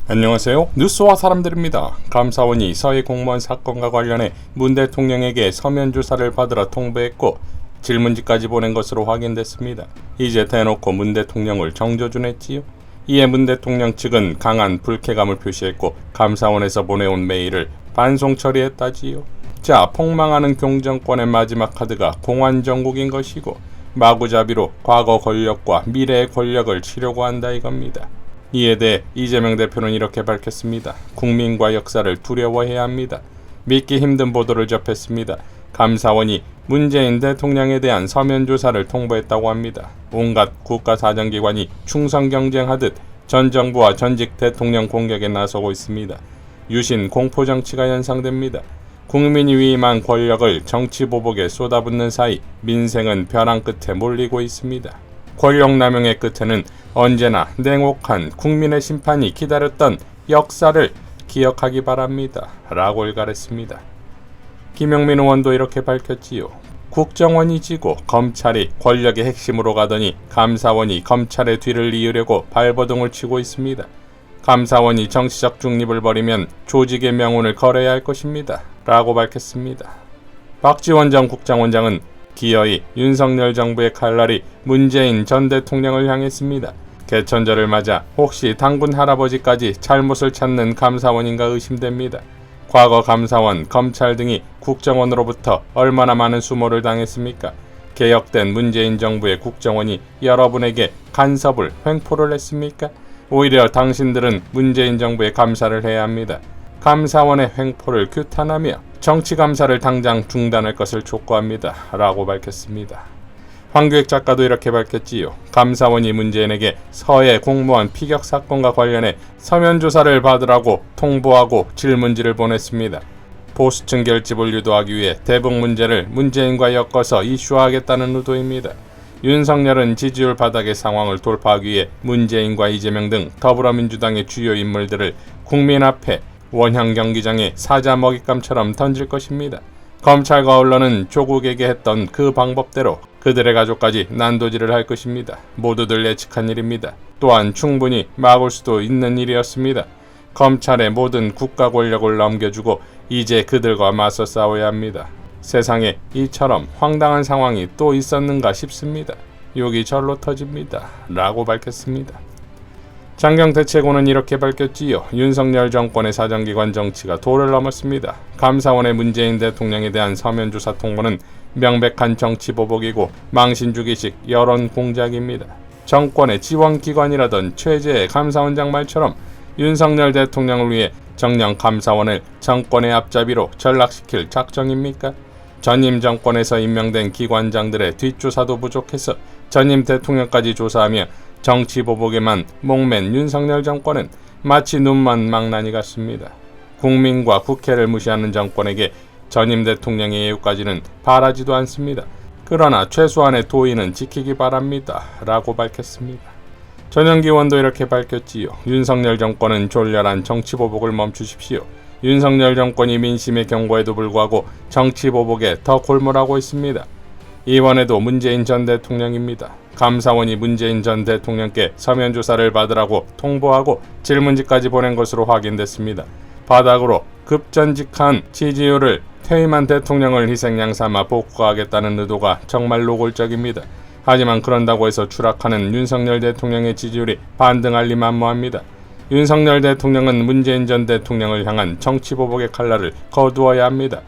안녕하세요. 뉴스와 사람들입니다. 감사원이 서해 공무원 사건과 관련해 문 대통령에게 서면 조사를 받으러 통보했고 질문지까지 보낸 것으로 확인됐습니다. 이제 대놓고 문 대통령을 정조준했지요. 이에 문 대통령 측은 강한 불쾌감을 표시했고 감사원에서 보내온 메일을 반송 처리했다지요. 자, 폭망하는 경정권의 마지막 카드가 공안정국인 것이고 마구잡이로 과거 권력과 미래의 권력을 치려고 한다 이겁니다. 이에 대해 이재명 대표는 이렇게 밝혔습니다. 국민과 역사를 두려워해야 합니다. 믿기 힘든 보도를 접했습니다. 감사원이 문재인 대통령에 대한 서면 조사를 통보했다고 합니다. 온갖 국가사정기관이 충성 경쟁하듯 전 정부와 전직 대통령 공격에 나서고 있습니다. 유신 공포정치가 연상됩니다. 국민이 위임한 권력을 정치보복에 쏟아붓는 사이 민생은 벼랑 끝에 몰리고 있습니다. 권력남용의 끝에는 언제나 냉혹한 국민의 심판이 기다렸던 역사를 기억하기 바랍니다. 라고 일갈했습니다. 김용민 의원도 이렇게 밝혔지요. 국정원이 지고 검찰이 권력의 핵심으로 가더니 감사원이 검찰의 뒤를 이으려고 발버둥을 치고 있습니다. 감사원이 정치적 중립을 버리면 조직의 명운을 걸어야 할 것입니다. 라고 밝혔습니다. 박지원 전 국정원장은 기어이 윤석열 정부의 칼날이 문재인 전 대통령을 향했습니다. 개천절을 맞아 혹시 당군 할아버지까지 잘못을 찾는 감사원인가 의심됩니다. 과거 감사원, 검찰 등이 국정원으로부터 얼마나 많은 수모를 당했습니까? 개혁된 문재인 정부의 국정원이 여러분에게 간섭을, 횡포를 했습니까? 오히려 당신들은 문재인 정부에 감사를 해야 합니다. 감사원의 횡포를 규탄하며 정치감사를 당장 중단할 것을 촉구합니다. 라고 밝혔습니다. 황교익 작가도 이렇게 밝혔지요. 감사원이 문재인에게 서해 공무원 피격 사건과 관련해 서면 조사를 받으라고 통보하고 질문지를 보냈습니다. 보수층 결집을 유도하기 위해 대북 문제를 문재인과 엮어서 이슈화하겠다는 의도입니다. 윤석열은 지지율 바닥의 상황을 돌파하기 위해 문재인과 이재명 등 더불어민주당의 주요 인물들을 국민 앞에 원형 경기장에 사자 먹잇감처럼 던질 것입니다. 검찰과 언론은 조국에게 했던 그 방법대로 그들의 가족까지 난도질을 할 것입니다. 모두들 예측한 일입니다. 또한 충분히 막을 수도 있는 일이었습니다. 검찰의 모든 국가 권력을 넘겨주고 이제 그들과 맞서 싸워야 합니다. 세상에 이처럼 황당한 상황이 또 있었는가 싶습니다. 욕이 절로 터집니다. 라고 밝혔습니다. 장경태 최고는 이렇게 밝혔지요. 윤석열 정권의 사정기관 정치가 도를 넘었습니다. 감사원의 문재인 대통령에 대한 서면조사 통보는 명백한 정치보복이고 망신주기식 여론 공작입니다. 정권의 지원기관이라던 최재해 감사원장 말처럼 윤석열 대통령을 위해 정령 감사원을 정권의 앞잡이로 전락시킬 작정입니까? 전임 정권에서 임명된 기관장들의 뒷조사도 부족해서 전임 대통령까지 조사하며 정치보복에만 목맨 윤석열 정권은 마치 눈먼 망나니 같습니다. 국민과 국회를 무시하는 정권에게 전임 대통령의 예우까지는 바라지도 않습니다. 그러나 최소한의 도의는 지키기 바랍니다. 라고 밝혔습니다. 전영기 의원도 이렇게 밝혔지요. 윤석열 정권은 졸렬한 정치보복을 멈추십시오. 윤석열 정권이 민심의 경고에도 불구하고 정치보복에 더 골몰하고 있습니다. 이번에도 문재인 전 대통령입니다. 감사원이 문재인 전 대통령께 서면 조사를 받으라고 통보하고 질문지까지 보낸 것으로 확인됐습니다. 바닥으로 급전직한 지지율을 퇴임한 대통령을 희생양 삼아 복구하겠다는 의도가 정말 노골적입니다. 하지만 그런다고 해서 추락하는 윤석열 대통령의 지지율이 반등할 리 만무합니다. 윤석열 대통령은 문재인 전 대통령을 향한 정치보복의 칼날을 거두어야 합니다.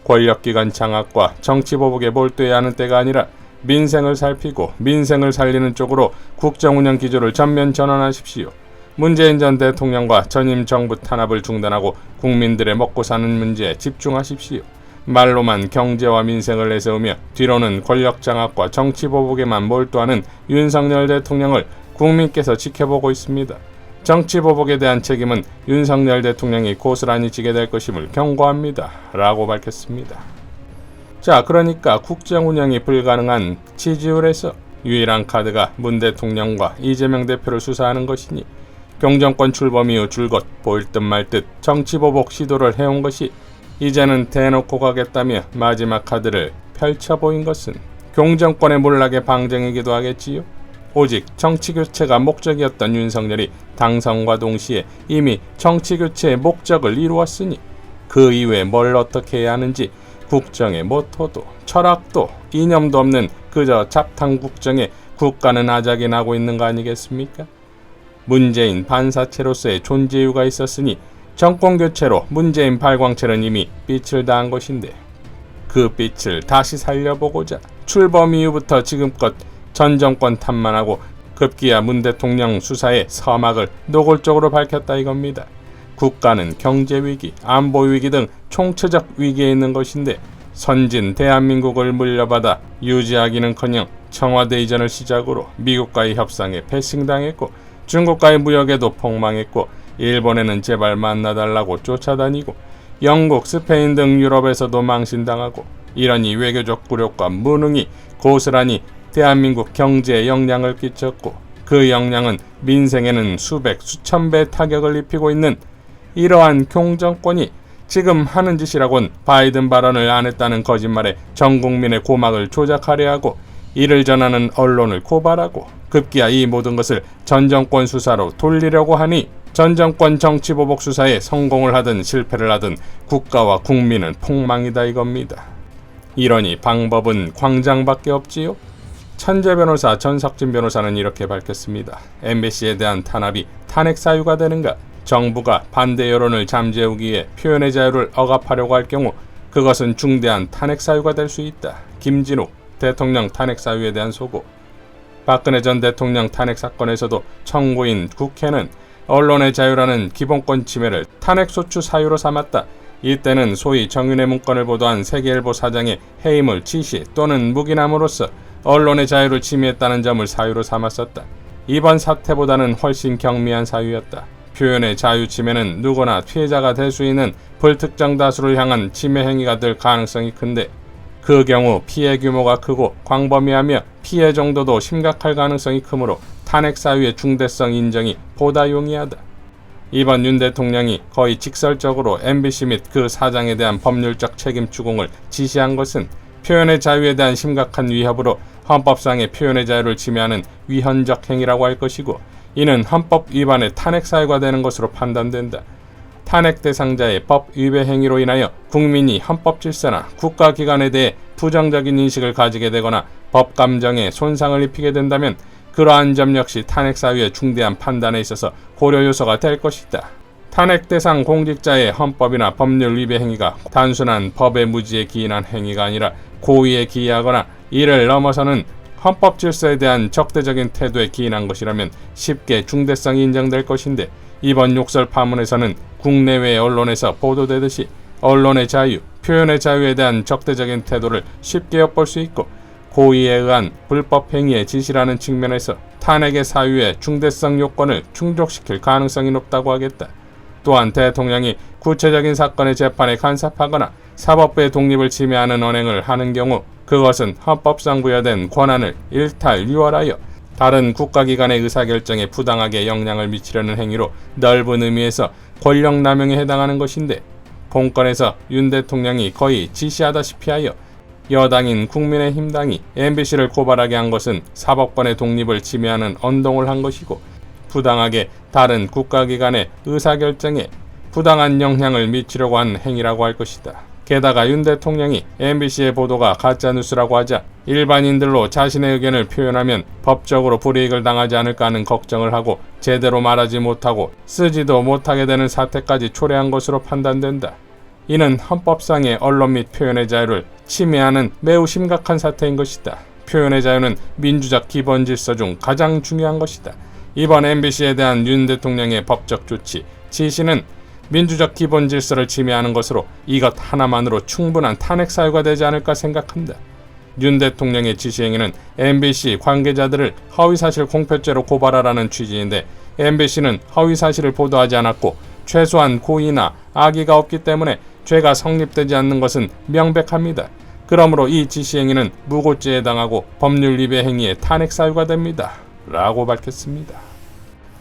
권력기관 장악과 정치보복에 몰두해야 하는 때가 아니라 민생을 살피고 민생을 살리는 쪽으로 국정운영 기조를 전면 전환하십시오. 문재인 전 대통령과 전임 정부 탄압을 중단하고 국민들의 먹고 사는 문제에 집중하십시오. 말로만 경제와 민생을 내세우며 뒤로는 권력 장악과 정치보복에만 몰두하는 윤석열 대통령을 국민께서 지켜보고 있습니다. 정치보복에 대한 책임은 윤석열 대통령이 고스란히 지게 될 것임을 경고합니다. 라고 밝혔습니다. 자, 그러니까 국정운영이 불가능한 지지율에서 유일한 카드가 문 대통령과 이재명 대표를 수사하는 것이니 경정권 출범 이후 줄곧 보일 듯 말 듯 정치보복 시도를 해온 것이 이제는 대놓고 가겠다며 마지막 카드를 펼쳐보인 것은 경정권의 몰락의 방증이기도 하겠지요. 오직 정치교체가 목적이었던 윤석열이 당선과 동시에 이미 정치교체의 목적을 이루었으니 그 이후에 뭘 어떻게 해야 하는지 국정의 모토도 철학도 이념도 없는 그저 잡탕국정에 국가는 아작이 나고 있는 거 아니겠습니까? 문재인 반사체로서의 존재 이유가 있었으니 정권교체로 문재인 발광체는 이미 빛을 다한 것인데 그 빛을 다시 살려보고자 출범 이후부터 지금껏 전 정권 탓만하고 급기야 문 대통령 수사의 서막을 노골적으로 밝혔다 이겁니다. 국가는 경제위기, 안보위기 등 총체적 위기에 있는 것인데 선진 대한민국을 물려받아 유지하기는커녕 청와대 이전을 시작으로 미국과의 협상에 패싱당했고 중국과의 무역에도 폭망했고 일본에는 제발 만나달라고 쫓아다니고 영국, 스페인 등 유럽에서도 망신당하고 이러니 외교적 굴욕과 무능이 고스란히 대한민국 경제에 영향을 끼쳤고 그 영향은 민생에는 수백, 수천 배 타격을 입히고 있는 이러한 공정권이 지금 하는 짓이라곤 바이든 발언을 안 했다는 거짓말에 전 국민의 고막을 조작하려 하고 이를 전하는 언론을 고발하고 급기야 이 모든 것을 전 정권 수사로 돌리려고 하니 전 정권 정치보복 수사에 성공을 하든 실패를 하든 국가와 국민은 폭망이다 이겁니다. 이러니 방법은 광장밖에 없지요. 천재 변호사 전석진 변호사는 이렇게 밝혔습니다. MBC에 대한 탄압이 탄핵 사유가 되는가? 정부가 반대 여론을 잠재우기 위해 표현의 자유를 억압하려고 할 경우 그것은 중대한 탄핵 사유가 될 수 있다. 김진욱 대통령 탄핵 사유에 대한 소고. 박근혜 전 대통령 탄핵 사건에서도 청구인 국회는 언론의 자유라는 기본권 침해를 탄핵소추 사유로 삼았다. 이때는 소위 정윤회 문건을 보도한 세계일보 사장의 해임을 지시 또는 묵인함으로써 언론의 자유를 침해했다는 점을 사유로 삼았었다. 이번 사태보다는 훨씬 경미한 사유였다. 표현의 자유 침해는 누구나 피해자가 될 수 있는 불특정 다수를 향한 침해 행위가 될 가능성이 큰데 그 경우 피해 규모가 크고 광범위하며 피해 정도도 심각할 가능성이 크므로 탄핵 사유의 중대성 인정이 보다 용이하다. 이번 윤 대통령이 거의 직설적으로 MBC 및 그 사장에 대한 법률적 책임 추궁을 지시한 것은 표현의 자유에 대한 심각한 위협으로 헌법상의 표현의 자유를 침해하는 위헌적 행위라고 할 것이고 이는 헌법 위반의 탄핵 사유가 되는 것으로 판단된다. 탄핵 대상자의 법 위배 행위로 인하여 국민이 헌법 질서나 국가기관에 대해 부정적인 인식을 가지게 되거나 법 감정에 손상을 입히게 된다면 그러한 점 역시 탄핵 사유의 중대한 판단에 있어서 고려 요소가 될 것이다. 탄핵 대상 공직자의 헌법이나 법률 위배 행위가 단순한 법의 무지에 기인한 행위가 아니라 고의에 기이하거나 이를 넘어서는 헌법 질서에 대한 적대적인 태도에 기인한 것이라면 쉽게 중대성이 인정될 것인데 이번 욕설 파문에서는 국내외 언론에서 보도되듯이 언론의 자유, 표현의 자유에 대한 적대적인 태도를 쉽게 엿볼 수 있고 고의에 의한 불법 행위의 지시라는 측면에서 탄핵의 사유의 중대성 요건을 충족시킬 가능성이 높다고 하겠다. 또한 대통령이 구체적인 사건의 재판에 간섭하거나 사법부의 독립을 침해하는 언행을 하는 경우 그것은 헌법상 부여된 권한을 일탈, 유월하여 다른 국가기관의 의사결정에 부당하게 영향을 미치려는 행위로 넓은 의미에서 권력남용에 해당하는 것인데 본건에서 윤 대통령이 거의 지시하다시피 하여 여당인 국민의힘당이 MBC를 고발하게 한 것은 사법권의 독립을 침해하는 언동을 한 것이고 부당하게 다른 국가기관의 의사결정에 부당한 영향을 미치려고 한 행위라고 할 것이다. 게다가 윤 대통령이 MBC의 보도가 가짜뉴스라고 하자 일반인들로 자신의 의견을 표현하면 법적으로 불이익을 당하지 않을까 하는 걱정을 하고 제대로 말하지 못하고 쓰지도 못하게 되는 사태까지 초래한 것으로 판단된다. 이는 헌법상의 언론 및 표현의 자유를 침해하는 매우 심각한 사태인 것이다. 표현의 자유는 민주적 기본 질서 중 가장 중요한 것이다. 이번 MBC에 대한 윤 대통령의 법적 조치, 지시는 민주적 기본 질서를 침해하는 것으로 이것 하나만으로 충분한 탄핵 사유가 되지 않을까 생각합니다. 윤 대통령의 지시 행위는 MBC 관계자들을 허위사실 공표죄로 고발하라는 취지인데 MBC는 허위사실을 보도하지 않았고 최소한 고의나 악의가 없기 때문에 죄가 성립되지 않는 것은 명백합니다. 그러므로 이 지시 행위는 무고죄에 해당하고 법률 위배 행위의 탄핵 사유가 됩니다. 라고 밝혔습니다.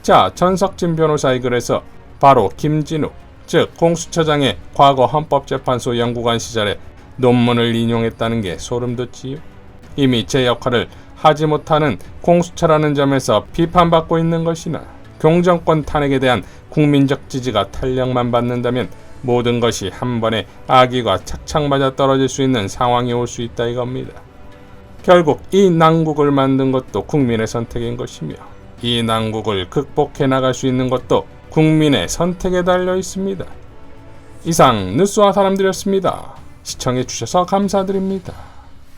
자, 전석진 변호사의 글에서 바로 김진욱, 즉 공수처장의 과거 헌법재판소 연구관 시절에 논문을 인용했다는 게 소름 돋지요. 이미 제 역할을 하지 못하는 공수처라는 점에서 비판받고 있는 것이나 공정권 탄핵에 대한 국민적 지지가 탄력만 받는다면 모든 것이 한 번에 아기가 착착 맞아 떨어질 수 있는 상황이 올 수 있다 이겁니다. 결국 이 난국을 만든 것도 국민의 선택인 것이며 이 난국을 극복해 나갈 수 있는 것도 국민의 선택에 달려 있습니다. 이상 뉴스와 사람들이었습니다. 시청해 주셔서 감사드립니다.